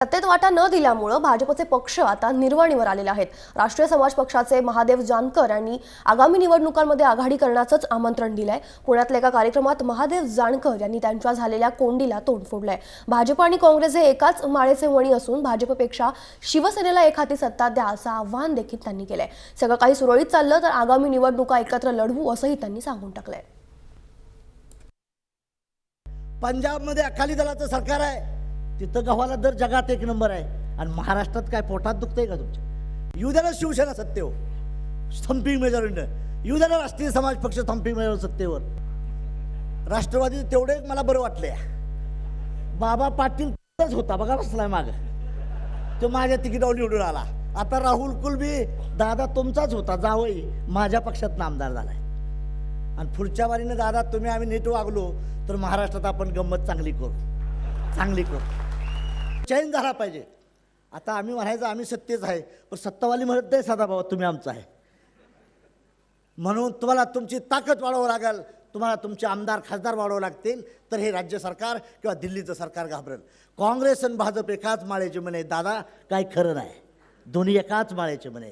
सत्तेत वाटा न दिल्यामुळे भाजपचे पक्ष आता निर्वाणीवर आलेले आहेत। राष्ट्रीय समाज पक्षाचे महादेव जानकर यांनी आगामी निवडणुकांमध्ये आघाडी करण्याचंच आमंत्रण दिलंय। पुण्यातल्या एका कार्यक्रमात महादेव जानकर यांनी त्यांच्या झालेल्या कोंडीला तोंड फोडलंय। भाजप आणि काँग्रेस हे एकाच माळेचे मणी असून भाजपपेक्षा शिवसेनेला एखादी सत्ता द्या असं आव्हान देखील त्यांनी केलंय। सगळं काही सुरळीत चाललं तर आगामी निवडणुका एकत्र लढवू असंही त्यांनी सांगून टाकलंय। पंजाबमध्ये अकाली दलाचं सरकार आहे, तिथं गव्हाला दर जगात एक नंबर आहे, आणि महाराष्ट्रात काय पोटात दुखतंय का तुमच्या? येऊ द्या ना शिवसेना सत्तेवर, थम्पिंग मेजॉरिटीनं येऊ द्या ना राष्ट्रीय समाज पक्ष थम्पिंग मेजॉरिटी सत्तेवर। राष्ट्रवादी तेवढे मला बरं वाटले। बाबा पाटील होता बघा बसलाय माग, तो माझ्या तिकिटावर निवडून आला। आता राहुल कुलबी दादा तुमचाच होता, जावई माझ्या पक्षात नामदार झालाय। आणि पुढच्या वारीने दादा तुम्ही आम्ही नीट वागलो तर महाराष्ट्रात आपण गंमत चांगली करू, चांगली करू, चैन झाला पाहिजे। आता आम्ही म्हणायचं आम्ही सत्तेच आहे, पण सत्तावाली म्हणत नाही सदा बाबा तुम्ही आमचा आहे, म्हणून तुम्हाला तुमची ताकद वाढवावं लागेल, तुम्हाला तुमचे आमदार खासदार वाढवावं लागतील, तर हे राज्य सरकार किंवा दिल्लीचं सरकार घाबरेल। काँग्रेस आणि भाजप एकाच माळेचे म्हणे दादा, काही खरं नाही, दोन्ही एकाच माळेचे म्हणे।